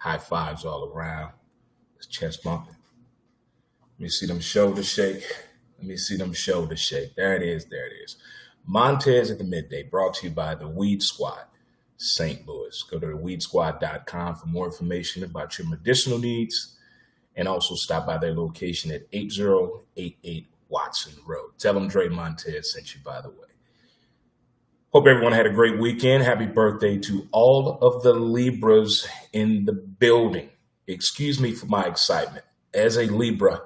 High fives all around. His chest bumping. Let me see them shoulders shake. Let me see them shoulders shake. There it is. There it is. Montez at the midday, brought to you by the Weed Squad, St. Louis. Go to theweedsquad.com for more information about your medicinal needs, and also stop by their location at 8088 Watson Road. Tell them Dre Montez sent you, by the way. Hope everyone had a great weekend. Happy birthday to all of the Libras in the building. Excuse me for my excitement. As a Libra,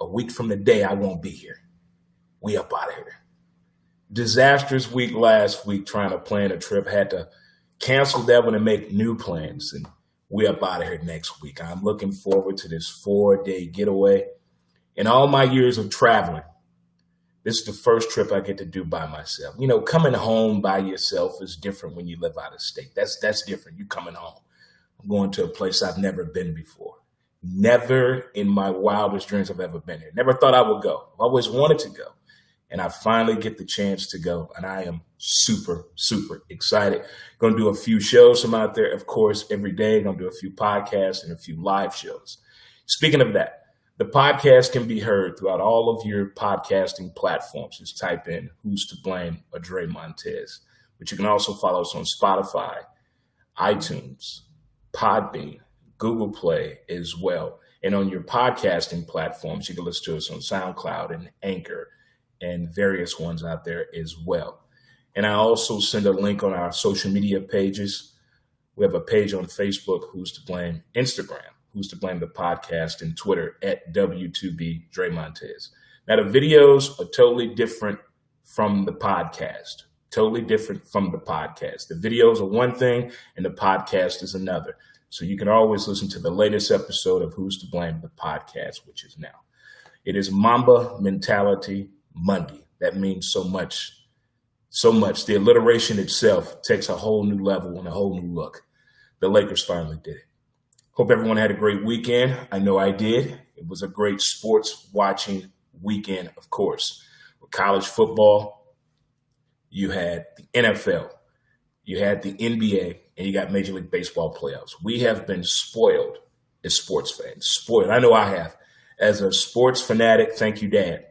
a week from today, I won't be here. We up out of here. Disastrous week last week trying to plan a trip. Had to cancel that one and make new plans. And we up out of here next week. I'm looking forward to this 4-day getaway. In all my years of traveling, this is the first trip I get to do by myself. You know, coming home by yourself is different when you live out of state. That's different. You coming home. I'm going to a place I've never been before. Never in my wildest dreams I've ever been here. Never thought I would go. I've always wanted to go. And I finally get the chance to go. And I am super, super excited. Going to do a few shows from out there, of course, every day. Going to do a few podcasts and a few live shows. Speaking of that, the podcast can be heard throughout all of your podcasting platforms. Just type in Who's to Blame or Dre Montez. But you can also follow us on Spotify, iTunes, Podbean, Google Play as well. And on your podcasting platforms, you can listen to us on SoundCloud and Anchor and various ones out there as well. And I also send a link on our social media pages. We have a page on Facebook, Who's to Blame, Instagram, Who's to Blame the Podcast, and Twitter at W2B Dre Montez. Now, the videos are totally different from the podcast. Totally different from the podcast. The videos are one thing and the podcast is another. So you can always listen to the latest episode of Who's to Blame the Podcast, which is now. It is Mamba Mentality Monday. That means so much. So much. The alliteration itself takes a whole new level and a whole new look. The Lakers finally did it. Hope everyone had a great weekend. I know I did. It was a great sports watching weekend, of course. With college football, you had the NFL, you had the NBA, and you got Major League Baseball playoffs. We have been spoiled as sports fans. Spoiled. I know I have. As a sports fanatic, thank you, Dad.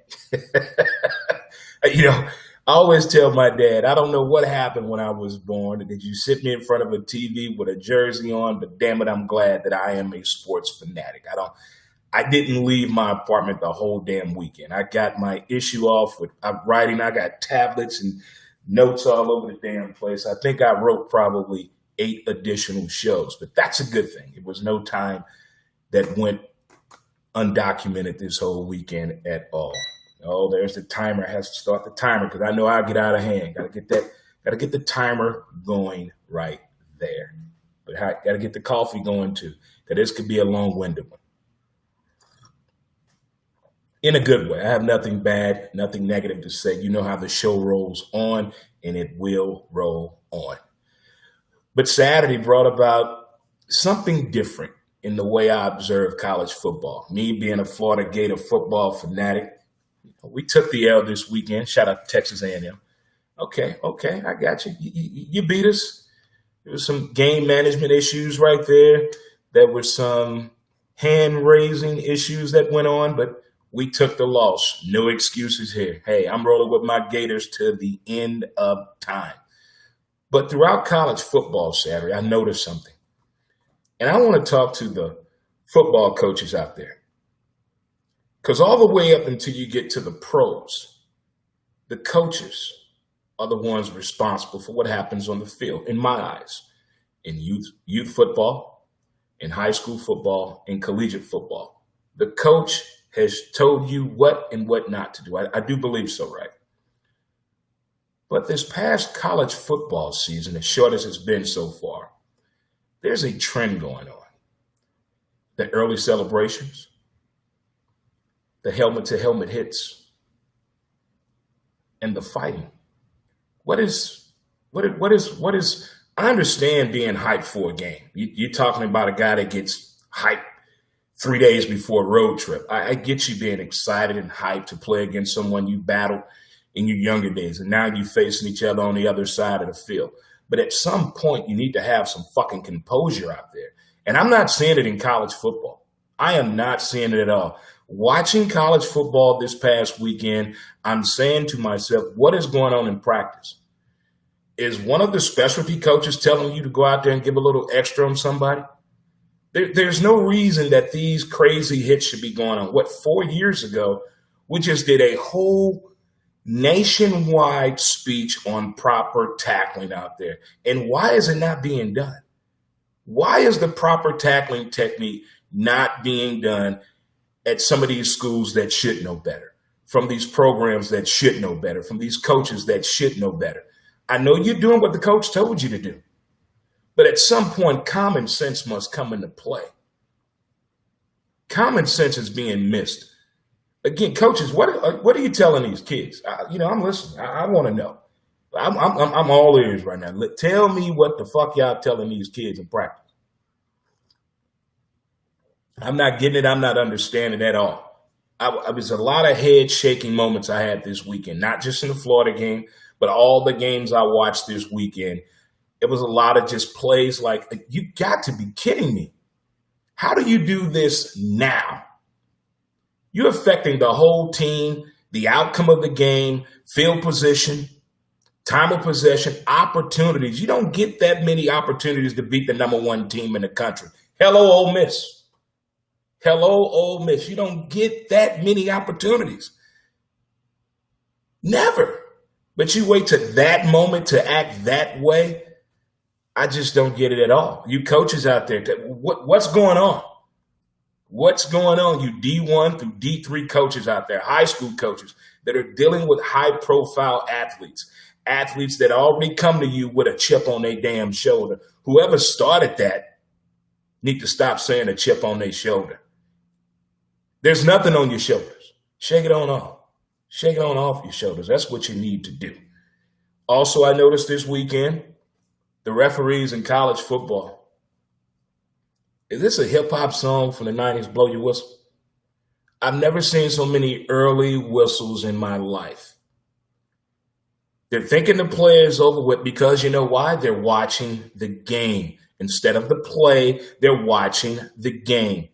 You know, I always tell my dad, I don't know what happened when I was born. Did you sit me in front of a TV with a jersey on? But damn it, I'm glad that I am a sports fanatic. I didn't leave my apartment the whole damn weekend. I got my issue off with writing. I got tablets and notes all over the damn place. I think I wrote probably 8 additional shows, but that's a good thing. It was no time that went undocumented this whole weekend at all. Oh, there's the timer. I have to start the timer because I know I'll get out of hand. Got to get the timer going right there. But got to get the coffee going too, because this could be a long-winded one. In a good way. I have nothing bad, nothing negative to say. You know how the show rolls on, and it will roll on. But Saturday brought about something different in the way I observe college football. Me being a Florida Gator football fanatic, we took the L this weekend. Shout out to Texas A&M. Okay, I got you. You beat us. There was some game management issues right there. There were some hand-raising issues that went on, but we took the loss. No excuses here. Hey, I'm rolling with my Gators to the end of time. But throughout college football Saturday, I noticed something. And I want to talk to the football coaches out there. Because all the way up until you get to the pros, the coaches are the ones responsible for what happens on the field, in my eyes, in youth football, in high school football, in collegiate football. The coach has told you what and what not to do. I do believe so, right? But this past college football season, as short as it's been so far, there's a trend going on. The early celebrations, the helmet-to-helmet hits, and the fighting. What is? I understand being hyped for a game. You're talking about a guy that gets hyped 3 days before a road trip. I get you being excited and hyped to play against someone you battled in your younger days, and now you're facing each other on the other side of the field. But at some point, you need to have some fucking composure out there. And I'm not seeing it in college football. I am not seeing it at all. Watching college football this past weekend, I'm saying to myself, what is going on in practice? Is one of the specialty coaches telling you to go out there and give a little extra on somebody? There's no reason that these crazy hits should be going on. 4 years ago, we just did a whole nationwide speech on proper tackling out there. And why is it not being done? Why is the proper tackling technique not being done at some of these schools that should know better, from these programs that should know better, from these coaches that should know better? I know you're doing what the coach told you to do, but at some point, common sense must come into play. Common sense is being missed. Again, coaches, what are you telling these kids? I'm listening. I want to know. I'm all ears right now. Tell me what the fuck y'all telling these kids in practice. I'm not getting it. I'm not understanding at all. There's a lot of head shaking moments I had this weekend, not just in the Florida game, but all the games I watched this weekend. It was a lot of just plays like, you got to be kidding me. How do you do this now? You're affecting the whole team, the outcome of the game, field position, time of possession, opportunities. You don't get that many opportunities to beat the number one team in the country. Hello, Ole Miss. Hello, Ole Miss. You don't get that many opportunities. Never. But you wait to that moment to act that way. I just don't get it at all. You coaches out there, what's going on? What's going on? You D1 through D3 coaches out there, high school coaches that are dealing with high-profile athletes that already come to you with a chip on their damn shoulder. Whoever started that need to stop saying a chip on their shoulder. There's nothing on your shoulders. Shake it on off. Shake it on off your shoulders. That's what you need to do. Also, I noticed this weekend, the referees in college football. Is this a hip-hop song from the 90s, Blow Your Whistle? I've never seen so many early whistles in my life. They're thinking the play is over with because you know why? They're watching the game. Instead of the play, they're watching the game.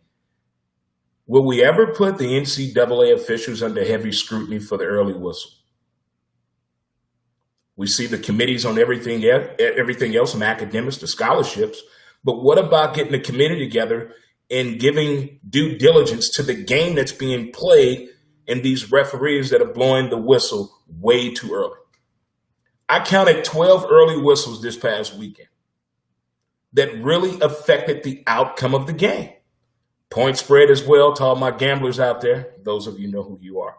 Will we ever put the NCAA officials under heavy scrutiny for the early whistle? We see the committees on everything else from academics to scholarships. But what about getting the committee together and giving due diligence to the game that's being played and these referees that are blowing the whistle way too early? I counted 12 early whistles this past weekend that really affected the outcome of the game. Point spread as well to all my gamblers out there. Those of you know who you are.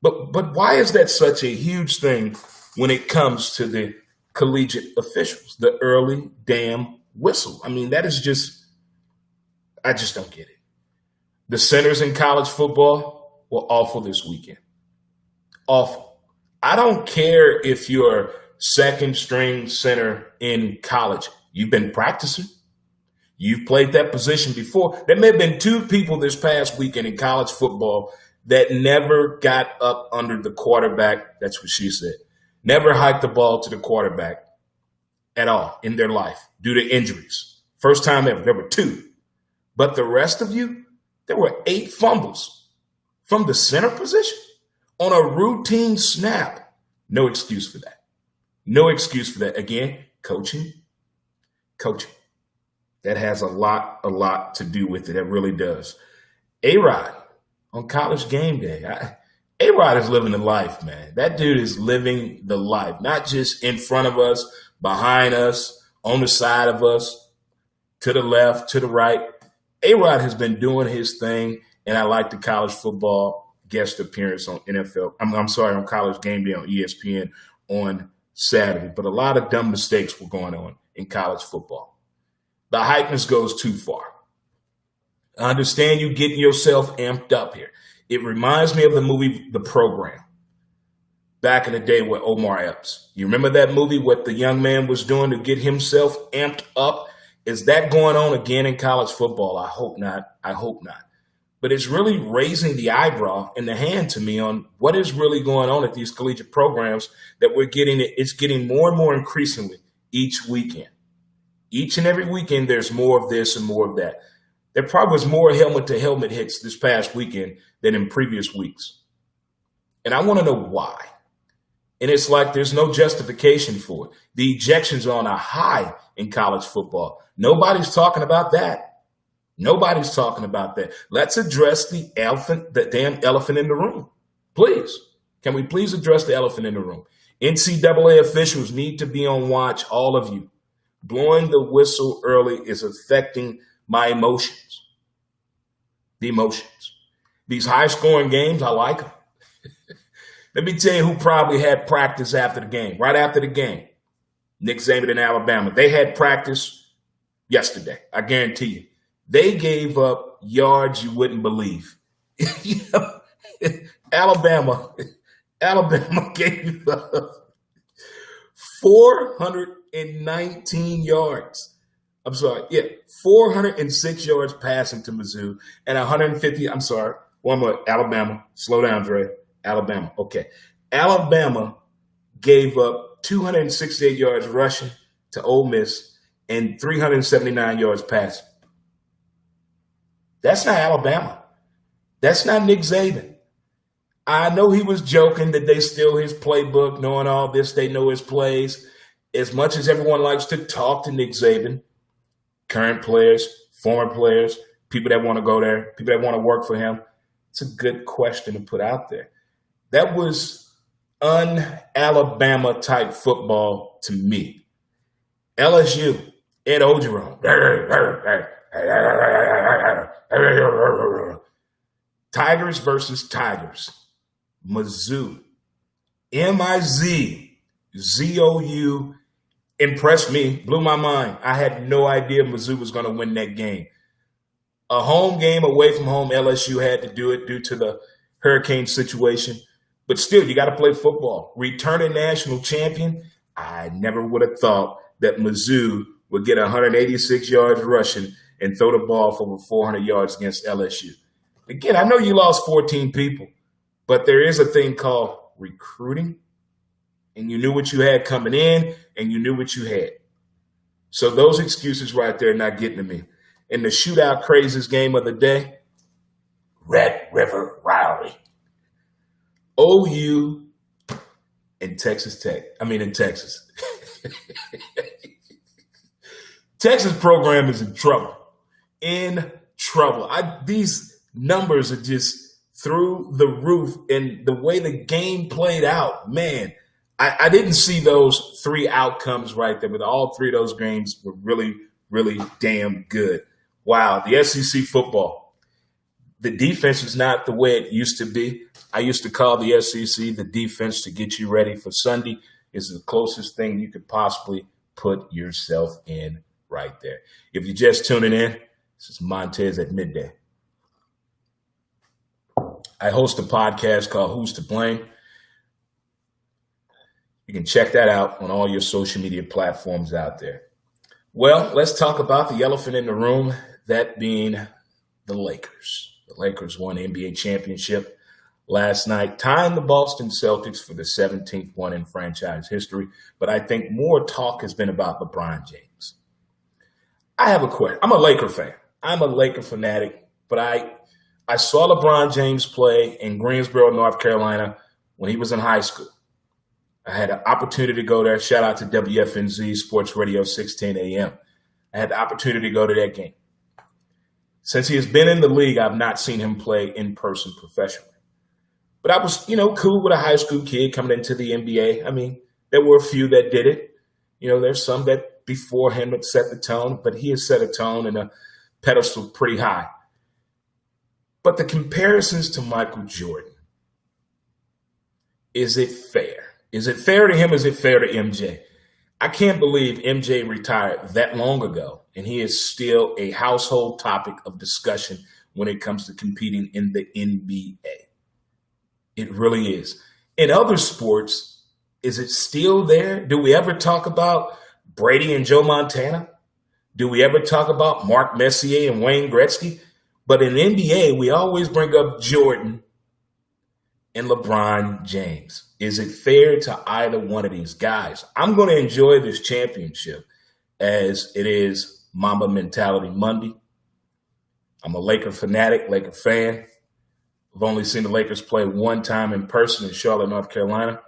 But why is that such a huge thing when it comes to the collegiate officials, the early damn whistle? I mean, that is just, I just don't get it. The centers in college football were awful this weekend. Awful. I don't care if you're second string center in college. You've been practicing. You've played that position before. There may have been two people this past weekend in college football that never got up under the quarterback. That's what she said. Never hiked the ball to the quarterback at all in their life due to injuries. First time ever. There were two. But the rest of you, there were 8 fumbles from the center position on a routine snap. No excuse for that. No excuse for that. Again, coaching. That has a lot to do with it. It really does. A-Rod on College Game Day. A-Rod is living the life, man. That dude is living the life, not just in front of us, behind us, on the side of us, to the left, to the right. A-Rod has been doing his thing, and I like the college football guest appearance on on College Game Day on ESPN on Saturday. But a lot of dumb mistakes were going on in college football. The hypeness goes too far. I understand you getting yourself amped up here. It reminds me of the movie The Program back in the day with Omar Epps. You remember that movie, what the young man was doing to get himself amped up? Is that going on again in college football? I hope not. But it's really raising the eyebrow and the hand to me on what is really going on at these collegiate programs that it's getting more and more increasingly each weekend. Each and every weekend, there's more of this and more of that. There probably was more helmet-to-helmet hits this past weekend than in previous weeks. And I want to know why. And it's like there's no justification for it. The ejections are on a high in college football. Nobody's talking about that. Nobody's talking about that. Let's address the damn elephant in the room. Please. Can we please address the elephant in the room? NCAA officials need to be on watch, all of you. Blowing the whistle early is affecting my emotions. The emotions. These high-scoring games, I like them. Let me tell you who probably had practice after the game, right after the game. Nick Saban in Alabama. They had practice yesterday, I guarantee you. They gave up yards you wouldn't believe. Alabama gave up 419 yards. 406 yards passing to Mizzou and 150. One more. Alabama. Slow down, Dre. Alabama. Okay. Alabama gave up 268 yards rushing to Ole Miss and 379 yards passing. That's not Alabama. That's not Nick Saban. I know he was joking that they steal his playbook, knowing all this, they know his plays. As much as everyone likes to talk to Nick Saban, current players, former players, people that want to go there, people that want to work for him, it's a good question to put out there. That was un-Alabama type football to me. LSU, Ed Ogeron. Tigers versus Tigers. Mizzou. M-I-Z-Z-O-U impressed me, blew my mind. I had no idea Mizzou was going to win that game. A home game away from home, LSU had to do it due to the hurricane situation. But still, you got to play football. Returning national champion, I never would have thought that Mizzou would get 186 yards rushing and throw the ball for over 400 yards against LSU. Again, I know you lost 14 people, but there is a thing called recruiting, and you knew what you had coming in, and you knew what you had. So those excuses right there are not getting to me. In the shootout craziest game of the day, Red River Rowdy. OU and Texas Tech. In Texas. Texas program is in trouble. In trouble. These numbers are just through the roof, and the way the game played out, man, I didn't see those three outcomes right there, but all three of those games were really, really damn good. Wow, the SEC football. The defense is not the way it used to be. I used to call the SEC the defense to get you ready for Sunday. It's the closest thing you could possibly put yourself in right there. If you're just tuning in, this is Montez at Midday. I host a podcast called Who's to Blame. You can check that out on all your social media platforms out there. Well, let's talk about the elephant in the room, that being the Lakers. The Lakers won the NBA championship last night, tying the Boston Celtics for the 17th one in franchise history. But I think more talk has been about LeBron James. I have a question. I'm a Laker fan. I'm a Laker fanatic, but I saw LeBron James play in Greensboro, North Carolina when he was in high school. I had an opportunity to go there. Shout out to WFNZ Sports Radio 610 AM. I had the opportunity to go to that game. Since he has been in the league, I've not seen him play in person professionally. But I was, cool with a high school kid coming into the NBA. There were a few that did it. There's some that before him had set the tone, but he has set a tone and a pedestal pretty high. But the comparisons to Michael Jordan, is it fair? Is it fair to him? Is it fair to MJ? I can't believe MJ retired that long ago, and he is still a household topic of discussion when it comes to competing in the NBA. It really is. In other sports, is it still there? Do we ever talk about Brady and Joe Montana? Do we ever talk about Mark Messier and Wayne Gretzky? But in NBA, we always bring up Jordan and LeBron James. Is it fair to either one of these guys? I'm going to enjoy this championship. as it is Mamba Mentality Monday. I'm a Laker fanatic, Laker fan. I've only seen the Lakers play one time in person in Charlotte, North Carolina.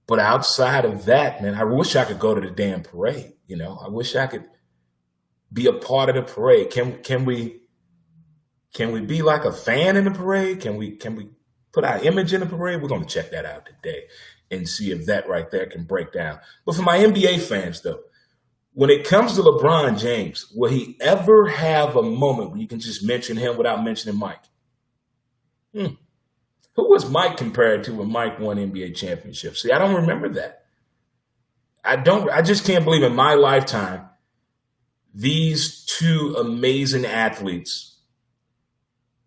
But outside of that, man, I wish I could go to the damn parade. I wish I could be a part of the parade. Can we be like a fan in the parade? Can we put our image in the parade? We're going to check that out today and see if that right there can break down. But for my NBA fans, though, when it comes to LeBron James, will he ever have a moment where you can just mention him without mentioning Mike? Who was Mike compared to when Mike won NBA championships? See, I don't remember that. I just can't believe in my lifetime these two amazing athletes'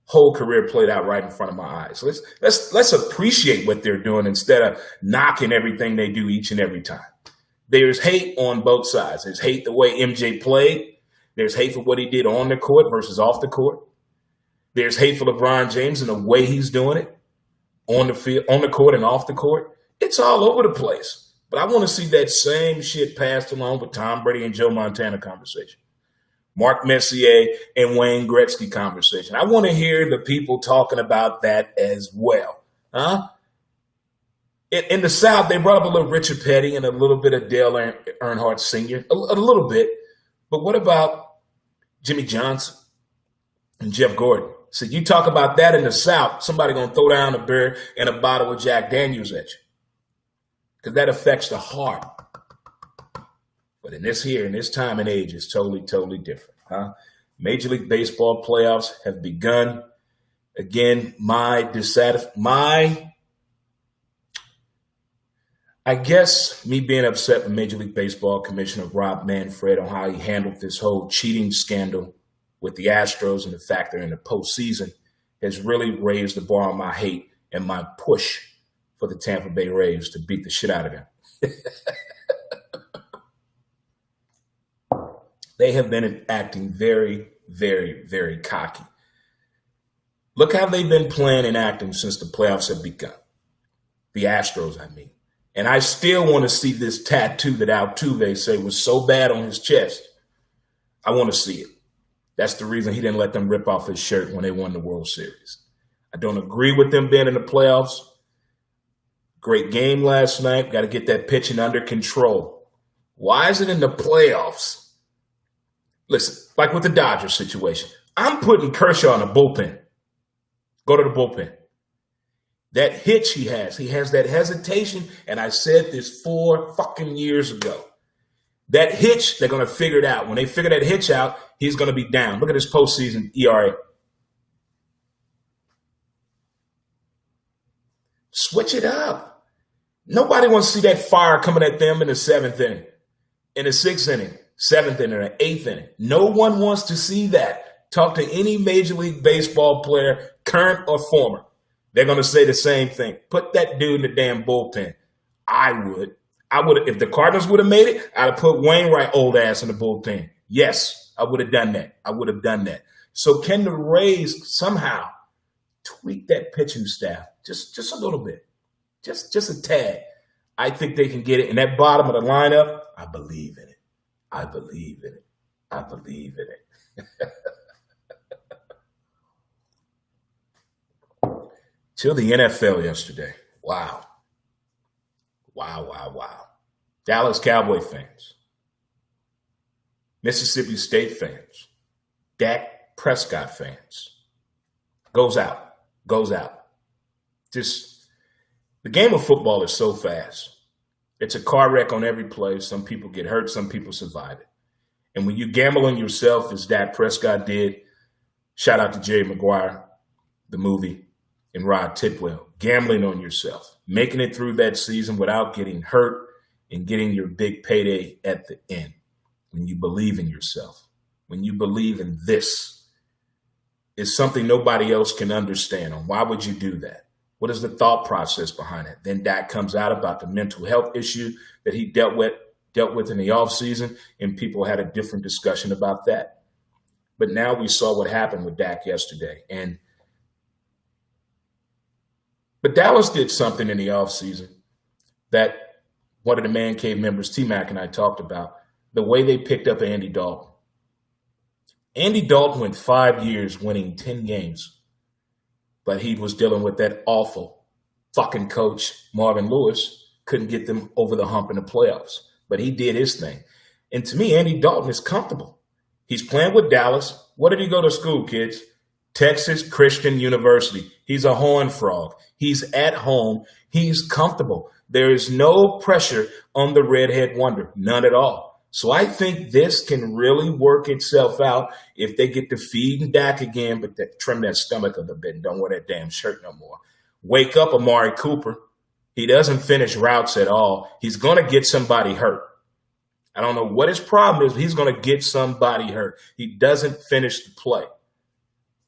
whole career played out right in front of my eyes. Let's appreciate what they're doing instead of knocking everything they do each and every time. There's hate on both sides. There's hate the way MJ played. There's hate for what he did on the court versus off the court. There's hate for LeBron James and the way he's doing it on the field, on the court and off the court. It's all over the place. But I want to see that same shit passed along with Tom Brady and Joe Montana conversation. Mark Messier and Wayne Gretzky conversation. I want to hear the people talking about that as well. In the South, they brought up a little Richard Petty and a little bit of Dale Earnhardt Sr., a little bit. But what about Jimmy Johnson and Jeff Gordon? So you talk about that in the South, somebody going to throw down a beer and a bottle of Jack Daniels at you. Because that affects the heart. But in this time and age, it's totally, totally different. Major League Baseball playoffs have begun. Again, I guess me being upset with Major League Baseball Commissioner Rob Manfred on how he handled this whole cheating scandal with the Astros and the fact they're in the postseason has really raised the bar on my hate and my push for the Tampa Bay Rays to beat the shit out of them. They have been acting very, very, very cocky. Look how they've been playing and acting since the playoffs have begun. The Astros, I mean. And I still want to see this tattoo that Altuve said was so bad on his chest. I want to see it. That's the reason he didn't let them rip off his shirt when they won the World Series. I don't agree with them being in the playoffs. Great game last night. Got to get that pitching under control. Why is it in the playoffs? Listen, like with the Dodgers situation, I'm putting Kershaw in a bullpen. Go to the bullpen. That hitch he has that hesitation, and I said this 4 fucking years ago. That hitch, they're going to figure it out. When they figure that hitch out, he's going to be down. Look at his postseason ERA. Switch it up. Nobody wants to see that fire coming at them in the 7th inning, in the 6th inning, 7th inning, or 8th inning. No one wants to see that. Talk to any Major League Baseball player, current or former. They're going to say the same thing. Put that dude in the damn bullpen. I would. If the Cardinals would have made it, I'd have put Wainwright old ass in the bullpen. Yes, I would have done that. So can the Rays somehow tweak that pitching staff just a little bit, just a tad? I think they can get it. In that bottom of the lineup, I believe in it. I believe in it. Till the NFL yesterday. Wow. Dallas Cowboy fans. Mississippi State fans. Dak Prescott fans. Goes out. Just, the game of football is so fast. It's a car wreck on every play. Some people get hurt. Some people survive it. And when you gamble on yourself, as Dak Prescott did, shout out to Jerry Maguire, the movie, and Rod Tidwell, gambling on yourself, making it through that season without getting hurt and getting your big payday at the end. When you believe in yourself, when you believe in this, is something nobody else can understand. On why would you do that? What is the thought process behind it? Then Dak comes out about the mental health issue that he dealt with in the offseason, and people had a different discussion about that. But now we saw what happened with Dak yesterday. But Dallas did something in the offseason that one of the Man Cave members, T-Mac, and I talked about. the way they picked up Andy Dalton. Andy Dalton went 5 years winning 10 games, but he was dealing with that awful fucking coach, Marvin Lewis, couldn't get them over the hump in the playoffs. But he did his thing. And to me, Andy Dalton is comfortable. He's playing with Dallas. What did he go to school, kids? Texas Christian University. He's a horned frog. He's at home. He's comfortable. There is no pressure on the redhead wonder, none at all. So I think this can really work itself out if they get to feed Dak again, but trim that stomach a little bit and don't wear that damn shirt no more. Wake up, Amari Cooper. He doesn't finish routes at all. He's going to get somebody hurt. I don't know what his problem is, but he's going to get somebody hurt. He doesn't finish the play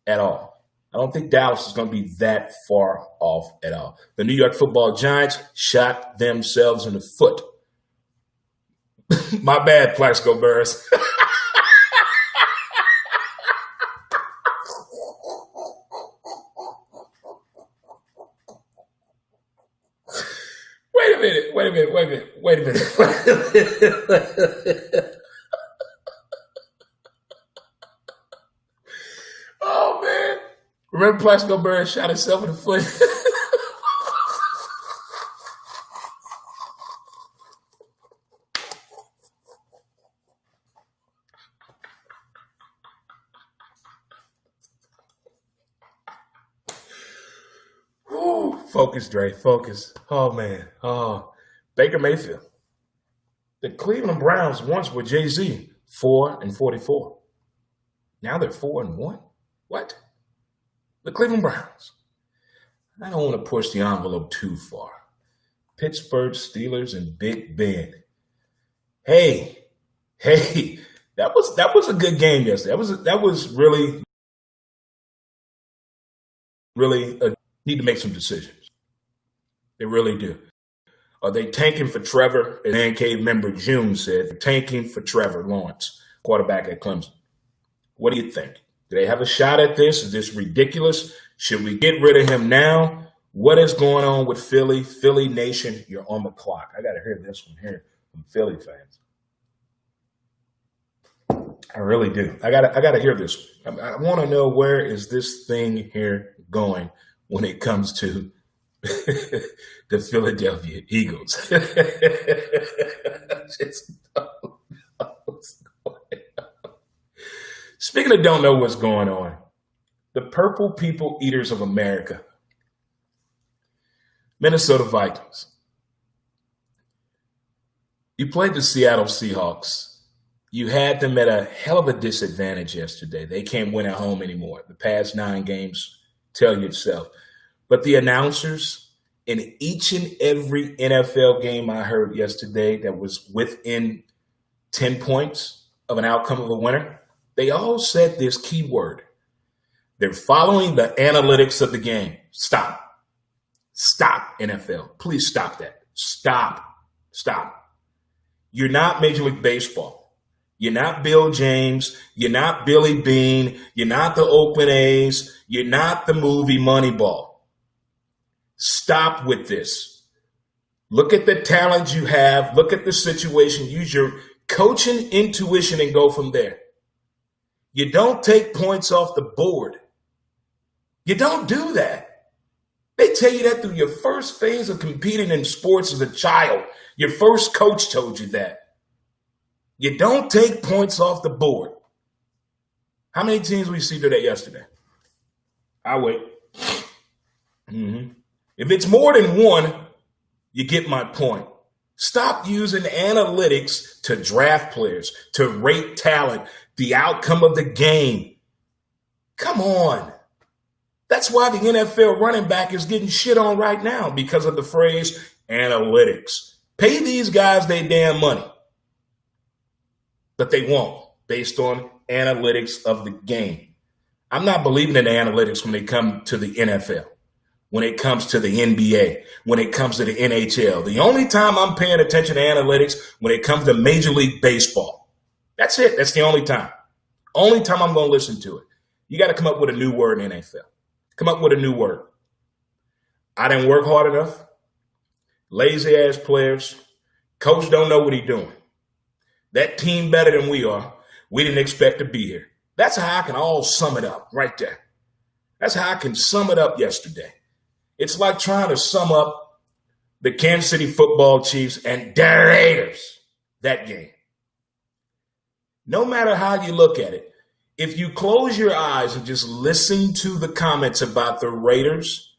at all. I don't think Dallas is going to be that far off at all. The New York Football Giants shot themselves in the foot. My bad, Plaxico Burress. Wait a minute. Oh, man. Remember Plaxico Burress shot himself in the foot? Focus, Dre, focus. Oh, man. Oh, Baker Mayfield. The Cleveland Browns once were Jay-Z, 4-44. Now they're 4-1. What? The Cleveland Browns. I don't want to push the envelope too far. Pittsburgh Steelers and Big Ben. Hey, that was a good game yesterday. That was really need to make some decisions. They really do. Are they tanking for Trevor? As Man Cave member June said, they're tanking for Trevor Lawrence, quarterback at Clemson. What do you think? Do they have a shot at this? Is this ridiculous? Should we get rid of him now? What is going on with Philly? Philly Nation, you're on the clock. I got to hear this one here from Philly fans. I really do. I got to hear this. I want to know, where is this thing here going when it comes to the Philadelphia Eagles? Just don't know what's going on. Speaking of don't know what's going on, the Purple People Eaters of America, Minnesota Vikings. You played the Seattle Seahawks. You had them at a hell of a disadvantage yesterday. They can't win at home anymore. The past 9 games tell you itself. But the announcers in each and every NFL game I heard yesterday that was within 10 points of an outcome of a winner, they all said this key word. They're following the analytics of the game. Stop. Stop, NFL. Please stop that. Stop. You're not Major League Baseball. You're not Bill James. You're not Billy Bean. You're not the Oakland A's. You're not the movie Moneyball. Stop with this. Look at the talent you have. Look at the situation. Use your coaching intuition and go from there. You don't take points off the board. You don't do that. They tell you that through your first phase of competing in sports as a child. Your first coach told you that. You don't take points off the board. How many teams we see do that yesterday? I'll wait. If it's more than one, you get my point. Stop using analytics to draft players, to rate talent, the outcome of the game. Come on. That's why the NFL running back is getting shit on right now, because of the phrase analytics. Pay these guys their damn money. But they won't, based on analytics of the game. I'm not believing in the analytics when they come to the NFL, when it comes to the NBA, when it comes to the NHL. The only time I'm paying attention to analytics when it comes to Major League Baseball. That's it. That's the only time. Only time I'm going to listen to it. You got to come up with a new word in NFL. Come up with a new word. I didn't work hard enough. Lazy ass players. Coach don't know what he's doing. That team better than we are. We didn't expect to be here. That's how I can all sum it up right there. That's how I can sum it up yesterday. It's like trying to sum up the Kansas City Football Chiefs and the Raiders, that game. No matter how you look at it, if you close your eyes and just listen to the comments about the Raiders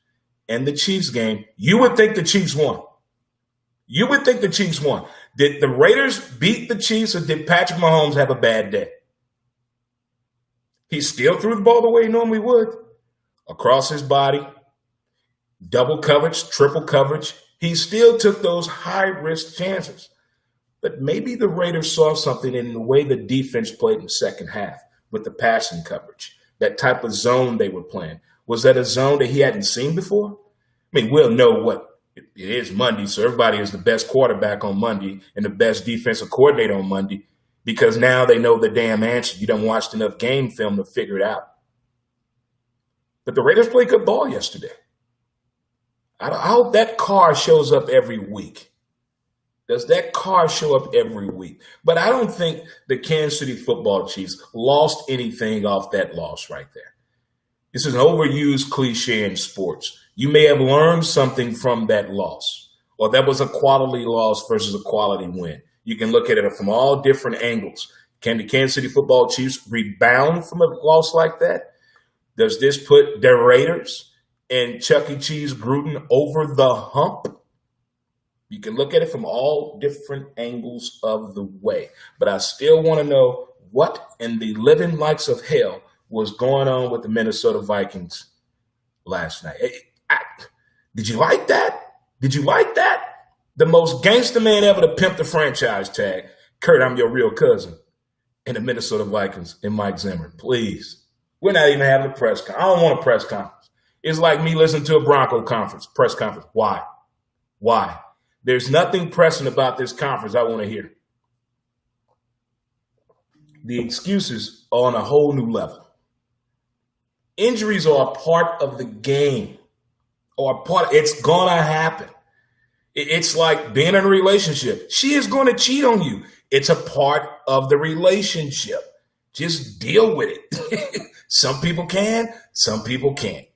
and the Chiefs game, you would think the Chiefs won. You would think the Chiefs won. Did the Raiders beat the Chiefs, or did Patrick Mahomes have a bad day? He still threw the ball the way he normally would. Across his body, double coverage, triple coverage. He still took those high-risk chances. But maybe the Raiders saw something in the way the defense played in the second half with the passing coverage, that type of zone they were playing. Was that a zone that he hadn't seen before? I mean, we'll know what it is Monday, so everybody is the best quarterback on Monday and the best defensive coordinator on Monday because now they know the damn answer. You done watched enough game film to figure it out. But the Raiders played good ball yesterday. I hope that car shows up every week. Does that car show up every week? But I don't think the Kansas City Football Chiefs lost anything off that loss right there. This is an overused cliche in sports. You may have learned something from that loss, or that was a quality loss versus a quality win. You can look at it from all different angles. Can the Kansas City Football Chiefs rebound from a loss like that? Does this put the Raiders and Chuck E. Cheese Gruden over the hump? You can look at it from all different angles of the way. But I still want to know what in the living likes of hell was going on with the Minnesota Vikings last night. Did you like that? Did you like that? The most gangster man ever to pimp the franchise tag. Kurt, I'm your real cousin. And the Minnesota Vikings and Mike Zimmer. Please. We're not even having a press conference. I don't want a press conference. It's like me listening to a Bronco press conference. Why? Why? There's nothing pressing about this conference I want to hear. The excuses are on a whole new level. Injuries are a part of the game. It's going to happen. It's like being in a relationship. She is going to cheat on you. It's a part of the relationship. Just deal with it. Some people can, some people can't.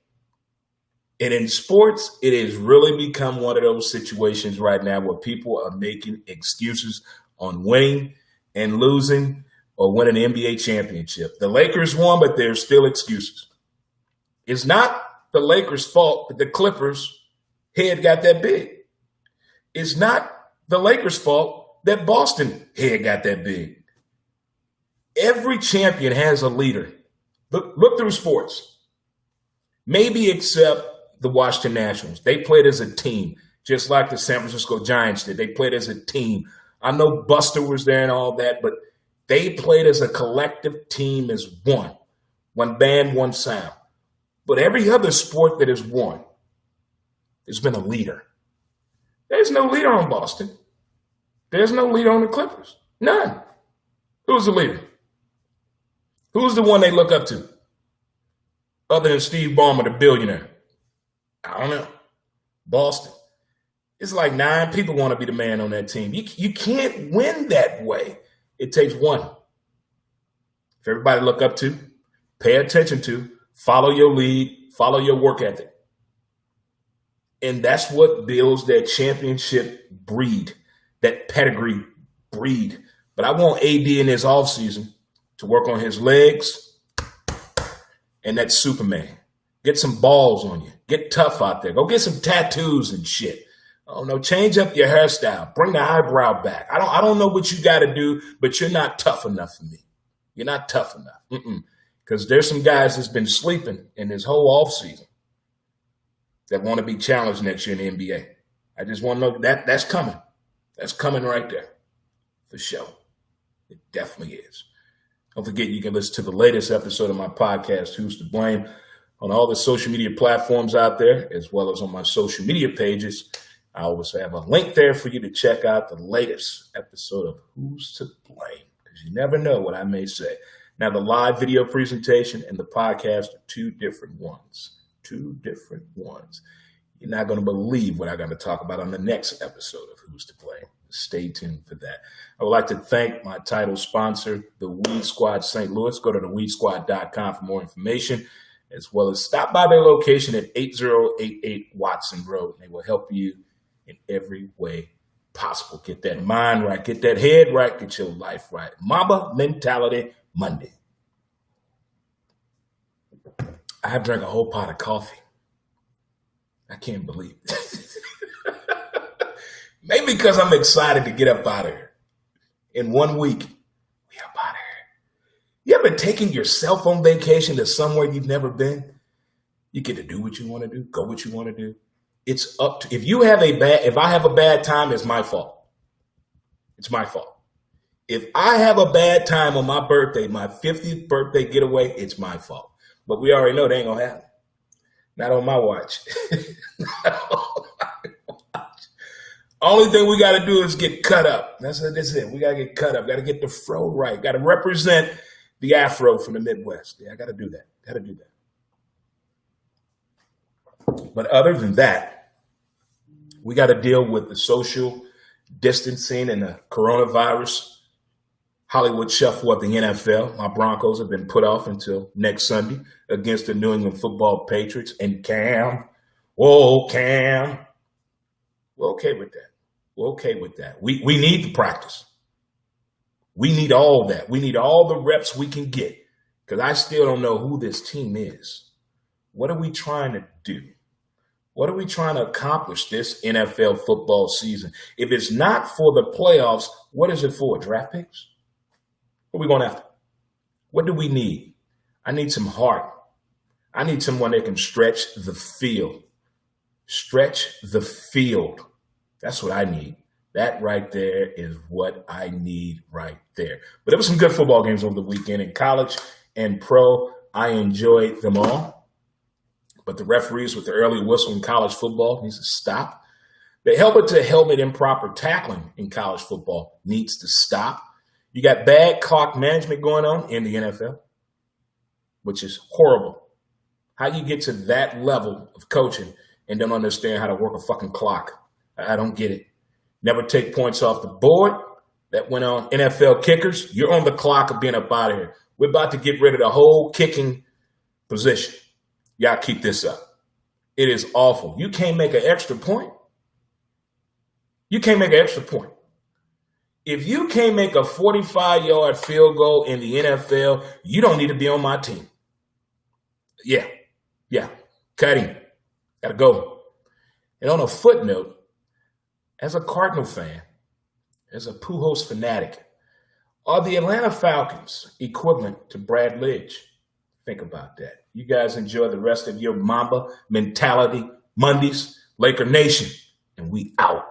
And in sports, it has really become one of those situations right now where people are making excuses on winning and losing or winning an NBA championship. The Lakers won, but there's still excuses. It's not the Lakers' fault that the Clippers' head got that big. It's not the Lakers' fault that Boston head got that big. Every champion has a leader. Look through sports. Maybe except the Washington Nationals. They played as a team, just like the San Francisco Giants did. They played as a team. I know Buster was there and all that, but they played as a collective team as one. One band, one sound. But every other sport that has won, there's been a leader. There's no leader on Boston. There's no leader on the Clippers. None. Who's the leader? Who's the one they look up to? Other than Steve Ballmer, the billionaire. I don't know. Boston. It's like 9 people want to be the man on that team. You can't win that way. It takes one. If everybody look up to, pay attention to, follow your lead, follow your work ethic. And that's what builds that championship breed, that pedigree breed. But I want AD in this offseason to work on his legs and that Superman. Get some balls on you. Get tough out there. Go get some tattoos and shit. I don't know. Change up your hairstyle. Bring the eyebrow back. I don't know what you got to do, but you're not tough enough for me. You're not tough enough. Because there's some guys that's been sleeping in this whole offseason that want to be challenged next year in the NBA. I just want to know that's coming. That's coming right there for sure. It definitely is. Don't forget you can listen to the latest episode of my podcast, Who's to Blame, on all the social media platforms out there, as well as on my social media pages. I always have a link there for you to check out the latest episode of Who's to Blame, because you never know what I may say. Now, the live video presentation and the podcast are two different ones. Two different ones. You're not going to believe what I'm going to talk about on the next episode of Who's to Blame. Stay tuned for that. I would like to thank my title sponsor, the Weed Squad St. Louis. Go to theweedsquad.com for more information, as well as stop by their location at 8088 Watson Road. They will help you in every way possible. Get that mind right, get that head right, get your life right. Mamba Mentality Monday. I have drank a whole pot of coffee. I can't believe it. Maybe because I'm excited to get up out of here. In 1 week, we up out of here. You ever taken yourself on vacation to somewhere you've never been? You get to do what you want to do, go what you want to do. It's up to, if I have a bad time, it's my fault. It's my fault. If I have a bad time on my birthday, my 50th birthday getaway, it's my fault. But we already know they ain't gonna happen. Not on my watch. Only thing we got to do is get cut up. That's it. We got to get cut up. Got to get the fro right. Got to represent the Afro from the Midwest. Yeah, I got to do that. Got to do that. But other than that, we got to deal with the social distancing and the coronavirus Hollywood shuffle of the NFL. My Broncos have been put off until next Sunday against the New England Football Patriots. And Cam, we're okay with that. We're okay with that. We need the practice. We need all that. We need all the reps we can get, because I still don't know who this team is. What are we trying to do? What are we trying to accomplish this NFL football season? If it's not for the playoffs, what is it for? Draft picks? What are we going after? What do we need? I need some heart. I need someone that can stretch the field. Stretch the field. That's what I need. That right there is what I need right there. But there were some good football games over the weekend in college and pro. I enjoyed them all. But the referees with the early whistle in college football needs to stop. The helmet-to-helmet improper tackling in college football needs to stop. You got bad clock management going on in the NFL, which is horrible. How you get to that level of coaching and don't understand how to work a fucking clock? I don't get it. Never take points off the board. That went on NFL kickers. You're on the clock of being up out of here. We're about to get rid of the whole kicking position. Y'all keep this up. It is awful. You can't make an extra point. You can't make an extra point. If you can't make a 45-yard field goal in the NFL, you don't need to be on my team. Yeah. Cutting. Got to go. And on a footnote, as a Cardinal fan, as a Pujols fanatic, are the Atlanta Falcons equivalent to Brad Lidge? Think about that. You guys enjoy the rest of your Mamba Mentality Mondays. Laker Nation, and we out.